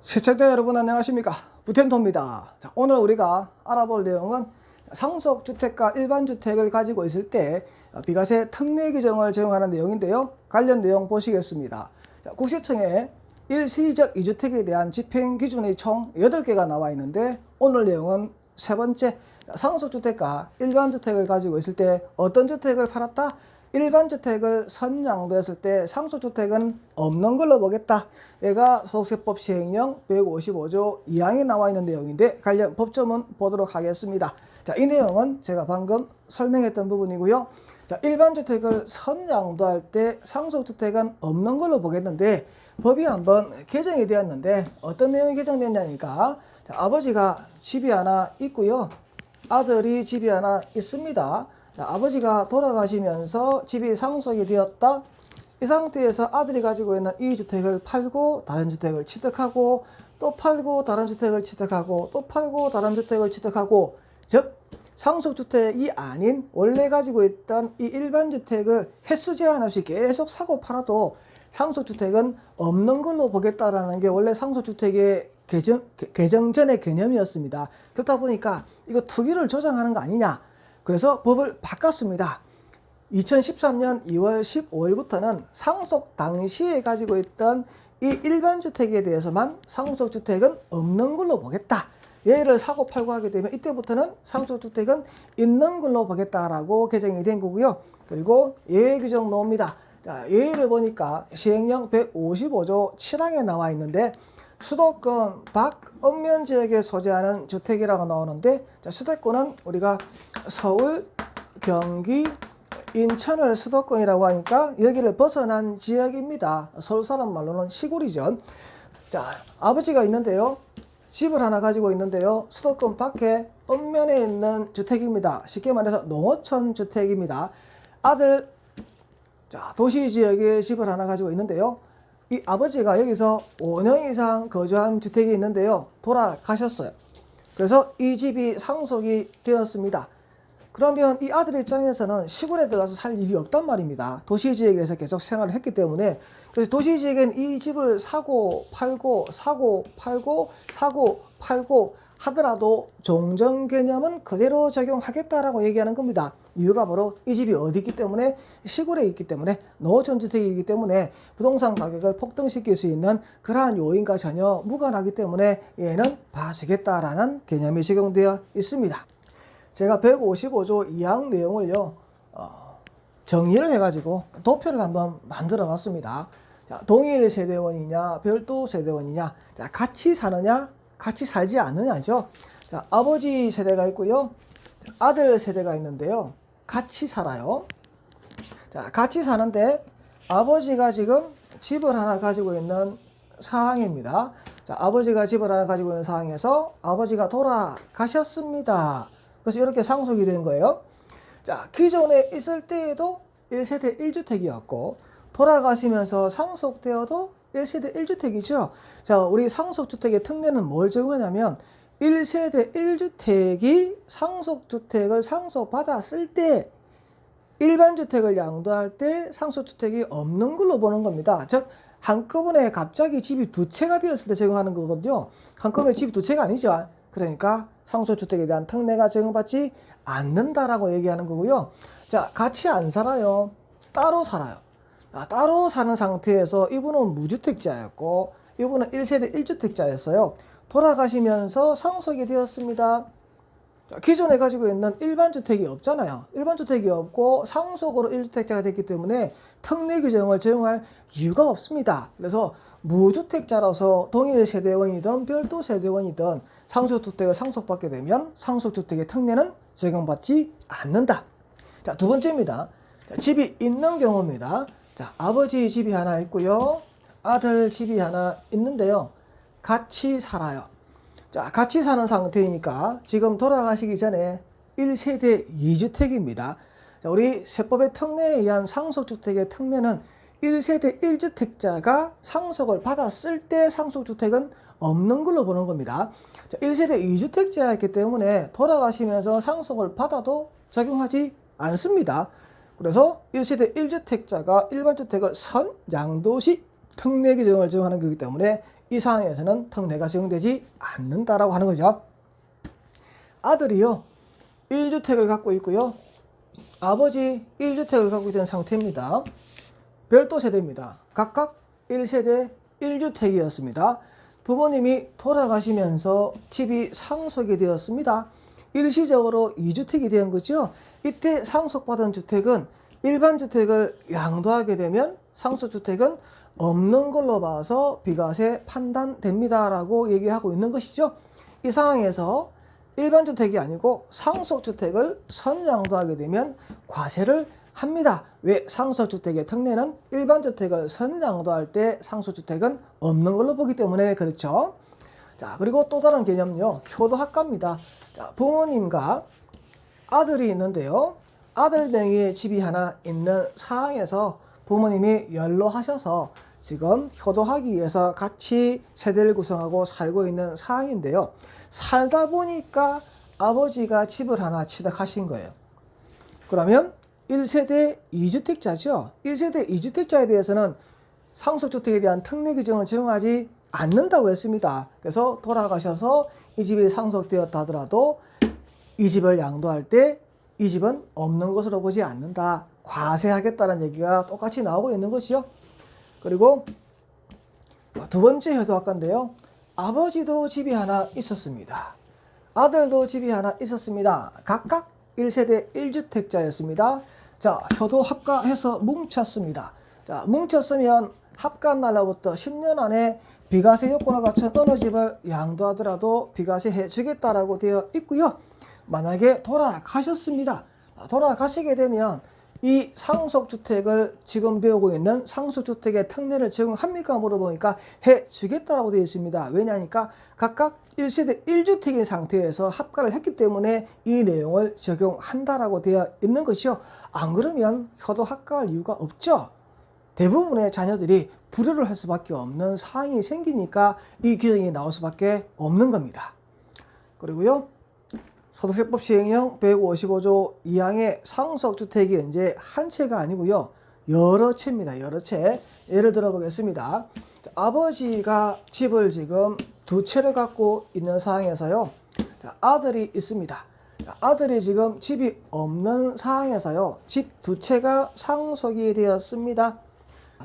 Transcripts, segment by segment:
시청자 여러분 안녕하십니까, 부텐토입니다. 자, 오늘 우리가 알아볼 내용은 상속주택과 일반주택을 가지고 있을 때 비과세 특례 규정을 적용하는 내용인데요. 관련 내용 보시겠습니다. 자, 국세청에 일시적 2주택에 대한 집행기준이 총 8개가 나와 있는데, 오늘 내용은 세 번째, 상속주택과 일반주택을 가지고 있을 때 어떤 주택을 팔았다? 일반주택을 선양도했을 때 상속주택은 없는 걸로 보겠다. 얘가 소득세법 시행령 155조 2항에 나와 있는 내용인데, 관련 법조문 보도록 하겠습니다. 자, 이 내용은 제가 방금 설명했던 부분이고요. 자, 일반주택을 선양도할 때 상속주택은 없는 걸로 보겠는데, 법이 한번 개정이 되었는데 어떤 내용이 개정됐냐니까, 자, 아버지가 집이 하나 있고요, 아들이 집이 하나 있습니다. 자, 아버지가 돌아가시면서 집이 상속이 되었다. 이 상태에서 아들이 가지고 있는 이 주택을 팔고 다른 주택을 취득하고, 또 팔고 다른 주택을 취득하고, 또 팔고 다른 주택을 취득하고, 즉 상속주택이 아닌 원래 가지고 있던 이 일반주택을 횟수 제한 없이 계속 사고 팔아도 상속주택은 없는 걸로 보겠다라는 게 원래 상속주택의 개정 전의 개념이었습니다. 그렇다 보니까 이거 투기를 조장하는 거 아니냐, 그래서 법을 바꿨습니다. 2013년 2월 15일부터는 상속 당시에 가지고 있던 이 일반주택에 대해서만 상속주택은 없는 걸로 보겠다. 얘를 사고 팔고 하게 되면 이때부터는 상속주택은 있는 걸로 보겠다라고 개정이 된 거고요. 그리고 예외 규정 나옵니다. 자, 예외를 보니까 시행령 155조 7항에 나와 있는데, 수도권 밖 읍면 지역에 소재하는 주택이라고 나오는데, 자, 수도권은 우리가 서울, 경기, 인천을 수도권이라고 하니까 여기를 벗어난 지역입니다. 서울 사람 말로는 시골이죠. 자, 아버지가 있는데요, 집을 하나 가지고 있는데요, 수도권 밖에 읍면에 있는 주택입니다. 쉽게 말해서 농어촌 주택입니다. 아들, 자, 도시 지역에 집을 하나 가지고 있는데요, 이 아버지가 여기서 5년 이상 거주한 주택이 있는데요, 돌아가셨어요. 그래서 이 집이 상속이 되었습니다. 그러면 이 아들 입장에서는 시골에 들어가서 살 일이 없단 말입니다. 도시 지역에서 계속 생활을 했기 때문에. 그래서 도시 지역엔 이 집을 사고 팔고 사고 팔고 사고 팔고 하더라도 종전 개념은 그대로 적용하겠다라고 얘기하는 겁니다. 이유가 바로 이 집이 어디 있기 때문에, 시골에 있기 때문에, 농어촌 주택이기 때문에 부동산 가격을 폭등시킬 수 있는 그러한 요인과 전혀 무관하기 때문에 얘는 봐주겠다라는 개념이 적용되어 있습니다. 제가 155조 2항 내용을요, 정리를 해가지고 도표를 한번 만들어 봤습니다. 자, 동일 세대원이냐 별도 세대원이냐, 자, 같이 사느냐 같이 살지 않느냐죠. 자, 아버지 세대가 있고요, 아들 세대가 있는데요, 같이 살아요. 자, 같이 사는데 아버지가 지금 집을 하나 가지고 있는 상황입니다. 자, 아버지가 집을 하나 가지고 있는 상황에서 아버지가 돌아가셨습니다. 그래서 이렇게 상속이 된 거예요. 자, 기존에 있을 때에도 1세대 1주택이었고 돌아가시면서 상속되어도 1세대 1주택이죠. 자, 우리 상속주택의 특례는 뭘 적용하냐면 1세대 1주택이 상속주택을 상속받았을 때, 일반주택을 양도할 때 상속주택이 없는 걸로 보는 겁니다. 즉 한꺼번에 갑자기 집이 두 채가 되었을 때 적용하는 거거든요. 한꺼번에 집이 두 채가 아니죠. 그러니까 상속주택에 대한 특례가 적용받지 않는다라고 얘기하는 거고요. 자, 같이 안 살아요. 따로 살아요. 따로 사는 상태에서 이분은 무주택자였고 이분은 1세대 1주택자였어요. 돌아가시면서 상속이 되었습니다. 자, 기존에 가지고 있는 일반주택이 없잖아요. 일반주택이 없고 상속으로 1주택자가 됐기 때문에 특례 규정을 적용할 이유가 없습니다. 그래서 무주택자로서 동일 세대원이든 별도 세대원이든 상속주택을 상속받게 되면 상속주택의 특례는 적용받지 않는다. 자, 두 번째입니다. 자, 집이 있는 경우입니다. 자, 아버지 집이 하나 있고요, 아들 집이 하나 있는데요, 같이 살아요. 자, 같이 사는 상태이니까 지금 돌아가시기 전에 1세대 2주택입니다. 자, 우리 세법의 특례에 의한 상속주택의 특례는 1세대 1주택자가 상속을 받았을 때 상속주택은 없는 걸로 보는 겁니다. 자, 1세대 2주택자였기 때문에 돌아가시면서 상속을 받아도 적용하지 않습니다. 그래서 1세대 1주택자가 일반주택을 선양도 시 특례 규정을 적용하는 거기 때문에 이 상황에서는 특례가 적용되지 않는다라고 하는 거죠. 아들이요 1주택을 갖고 있고요. 아버지 1주택을 갖고 있는 상태입니다. 별도 세대입니다. 각각 1세대 1주택이었습니다. 부모님이 돌아가시면서 집이 상속이 되었습니다. 일시적으로 2주택이 된 거죠. 이때 상속받은 주택은 일반 주택을 양도하게 되면 상속주택은 없는 걸로 봐서 비과세 판단됩니다 라고 얘기하고 있는 것이죠. 이 상황에서 일반 주택이 아니고 상속주택을 선양도하게 되면 과세를 합니다. 왜? 상속주택의 특례는 일반 주택을 선양도할 때 상속주택은 없는 걸로 보기 때문에 그렇죠. 자, 그리고 또 다른 개념은요. 효도학과입니다. 자, 부모님과 아들이 있는데요. 아들 명의의 집이 하나 있는 상황에서 부모님이 연로하셔서 지금 효도하기 위해서 같이 세대를 구성하고 살고 있는 상황인데요. 살다 보니까 아버지가 집을 하나 취득하신 거예요. 그러면 1세대 2주택자죠. 1세대 2주택자에 대해서는 상속주택에 대한 특례 규정을 적용하지 않는다고 했습니다. 그래서 돌아가셔서 이 집이 상속되었다 하더라도 이 집을 양도할 때 이 집은 없는 것으로 보지 않는다. 과세하겠다는 얘기가 똑같이 나오고 있는 것이죠. 그리고 두 번째 효도학과인데요. 아버지도 집이 하나 있었습니다. 아들도 집이 하나 있었습니다. 각각 1세대 1주택자였습니다. 자, 효도합과해서 뭉쳤습니다. 자, 뭉쳤으면 합과한 날로부터 10년 안에 비과세 요건을 갖춘 어느 집을 양도하더라도 비과세 해주겠다라고 되어 있고요. 만약에 돌아가셨습니다. 돌아가시게 되면 이 상속주택을 지금 배우고 있는 상속주택의 특례를 적용합니까? 물어보니까 해주겠다라고 되어 있습니다. 왜냐하니까 각각 1세대 1주택인 상태에서 합과를 했기 때문에 이 내용을 적용한다라고 되어 있는 것이요. 안 그러면 효도 합과할 이유가 없죠. 대부분의 자녀들이 불효를 할 수밖에 없는 상황이 생기니까 이 규정이 나올 수밖에 없는 겁니다. 그리고요. 소득세법 시행령 155조 2항의 상속주택이 현재 한 채가 아니고요. 여러 채입니다. 여러 채. 예를 들어 보겠습니다. 아버지가 집을 지금 두 채를 갖고 있는 상황에서요. 아들이 있습니다. 아들이 지금 집이 없는 상황에서요. 집 두 채가 상속이 되었습니다.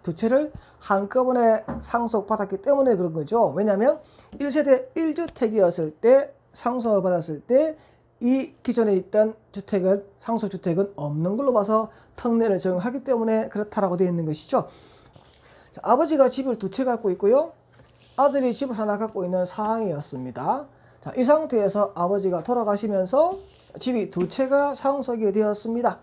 두 채를 한꺼번에 상속받았기 때문에 그런 거죠. 왜냐하면 1세대 1주택이었을 때 상속을 받았을 때 이 기존에 있던 주택은 상속주택은 없는 걸로 봐서 특례를 적용하기 때문에 그렇다라고 되어 있는 것이죠. 자, 아버지가 집을 두 채 갖고 있고요. 아들이 집을 하나 갖고 있는 상황이었습니다. 자, 이 상태에서 아버지가 돌아가시면서 집이 두 채가 상속이 되었습니다.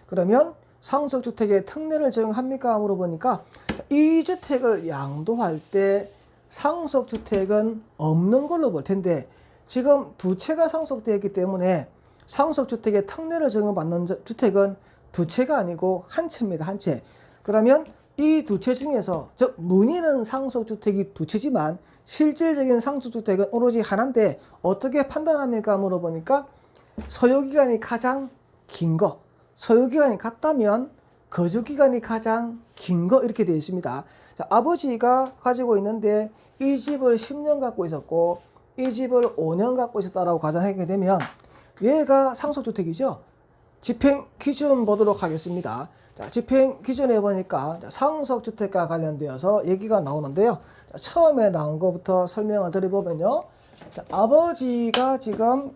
그러면 상속주택의 특례를 적용합니까? 물어보니까 이 주택을 양도할 때 상속주택은 없는 걸로 볼 텐데 지금 두 채가 상속되었기 때문에 상속주택의 특례를 적용받는 주택은 두 채가 아니고 한 채입니다. 한 채. 그러면 이 두 채 중에서 즉 문의는 상속주택이 두 채지만 실질적인 상속주택은 오로지 하나인데 어떻게 판단합니까? 물어보니까 소유기간이 가장 긴 거, 소유기간이 같다면 거주기간이 가장 긴 거 이렇게 되어 있습니다. 자, 아버지가 가지고 있는데 이 집을 10년 갖고 있었고 이 집을 5년 갖고 있었다라고 가정하게 되면 얘가 상속주택이죠. 집행기준 보도록 하겠습니다. 자, 집행기준에 보니까 상속주택과 관련되어서 얘기가 나오는데요. 자, 처음에 나온 것부터 설명을 드려보면요. 자, 아버지가 지금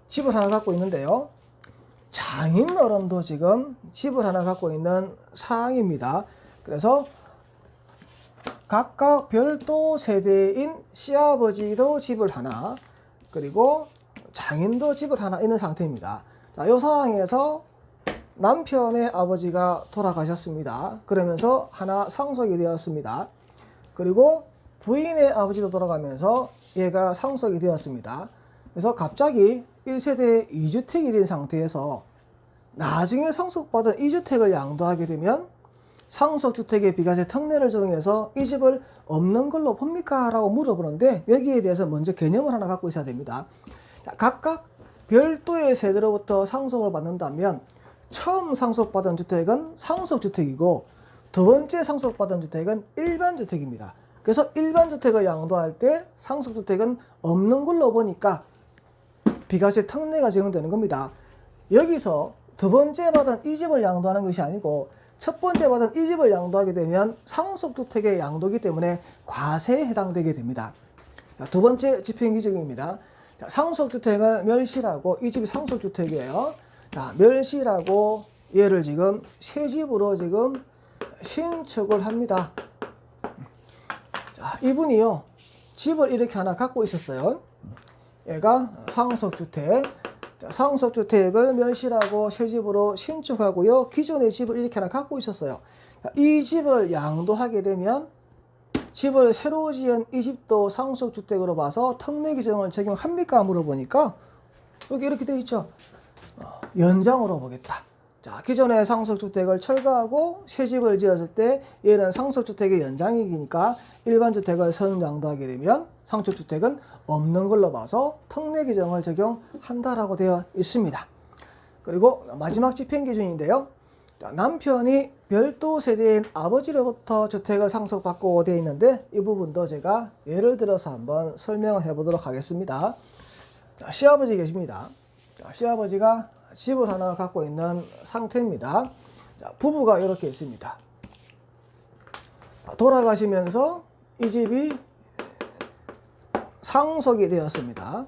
집을 하나 갖고 있는데요. 장인 어른도 지금 집을 하나 갖고 있는 상황입니다. 그래서 각각 별도 세대인 시아버지도 집을 하나, 그리고 장인도 집을 하나 있는 상태입니다. 자, 이 상황에서 남편의 아버지가 돌아가셨습니다. 그러면서 하나 상속이 되었습니다. 그리고 부인의 아버지도 돌아가면서 얘가 상속이 되었습니다. 그래서 갑자기 1세대 2주택이 된 상태에서 나중에 상속받은 2주택을 양도하게 되면 상속주택의 비과세 특례를 적용해서 이 집을 없는 걸로 봅니까? 라고 물어보는데 여기에 대해서 먼저 개념을 하나 갖고 있어야 됩니다. 각각 별도의 세대로부터 상속을 받는다면 처음 상속받은 주택은 상속주택이고 두 번째 상속받은 주택은 일반주택입니다. 그래서 일반 주택을 양도할 때 상속주택은 없는 걸로 보니까 비과세 특례가 적용되는 겁니다. 여기서 두 번째 받은 이 집을 양도하는 것이 아니고 첫 번째 받은 이 집을 양도하게 되면 상속주택의 양도이기 때문에 과세에 해당되게 됩니다. 두 번째 집행규정입니다. 상속주택을 멸실하고, 이 집이 상속주택이에요. 멸실하고 얘를 지금 새 집으로 지금 신축을 합니다. 이분이요, 집을 이렇게 하나 갖고 있었어요. 얘가 상속주택. 상속주택을 멸실하고 새 집으로 신축하고요. 기존의 집을 이렇게 하나 갖고 있었어요. 이 집을 양도하게 되면 집을 새로 지은 이 집도 상속주택으로 봐서 특례 규정을 적용합니까? 물어보니까 여기 이렇게 되어 있죠. 연장으로 보겠다. 자, 기존의 상속주택을 철거하고 새 집을 지었을 때 얘는 상속주택의 연장이니까 일반 주택을 선양도하게 되면 상속주택은 없는 걸로 봐서 특례 규정을 적용한다라고 되어 있습니다. 그리고 마지막 집행기준인데요. 남편이 별도 세대인 아버지로부터 주택을 상속받고 되어 있는데 이 부분도 제가 예를 들어서 한번 설명을 해보도록 하겠습니다. 자, 시아버지 계십니다. 자, 시아버지가 집을 하나 갖고 있는 상태입니다. 자, 부부가 이렇게 있습니다. 돌아가시면서 이 집이 상속이 되었습니다.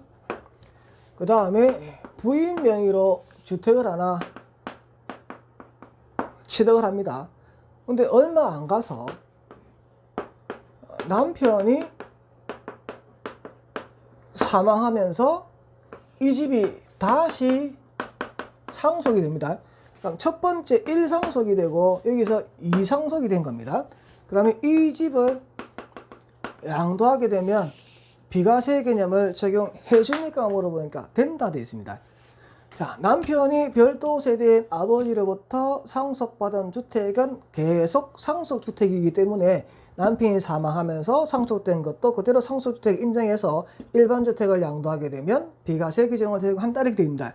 그 다음에 부인 명의로 주택을 하나 취득을 합니다. 근데 얼마 안 가서 남편이 사망하면서 이 집이 다시 상속이 됩니다. 그럼 첫 번째 1상속이 되고 여기서 2상속이 된 겁니다. 그러면 이 집을 양도하게 되면 비과세 개념을 적용해 줍니까? 물어보니까 된다 되어 있습니다. 자, 남편이 별도 세대인 아버지로부터 상속받은 주택은 계속 상속주택이기 때문에 남편이 사망하면서 상속된 것도 그대로 상속주택 인정해서 일반주택을 양도하게 되면 비과세 규정을 적용한다는 게 됩니다.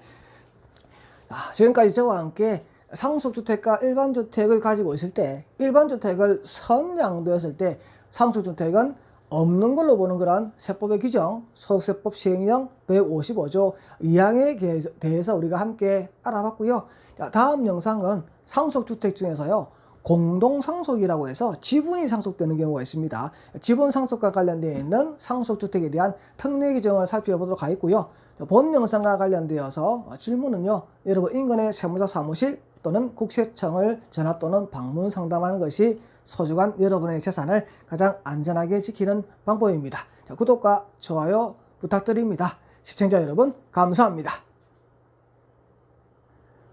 자, 지금까지 저와 함께 상속주택과 일반주택을 가지고 있을 때, 일반주택을 선양도했을 때 상속주택은 없는 걸로 보는 그런 세법의 규정, 소득세법 시행령 155조 2항에 대해서 우리가 함께 알아봤고요. 자, 다음 영상은 상속주택 중에서요, 공동상속이라고 해서 지분이 상속되는 경우가 있습니다. 지분 상속과 관련되어 있는 상속주택에 대한 특례 규정을 살펴보도록 하겠고요. 본 영상과 관련되어서 질문은요, 여러분 인근의 세무사 사무실 또는 국세청을 전화 또는 방문 상담하는 것이 소중한 여러분의 재산을 가장 안전하게 지키는 방법입니다. 자, 구독과 좋아요 부탁드립니다. 시청자 여러분 감사합니다.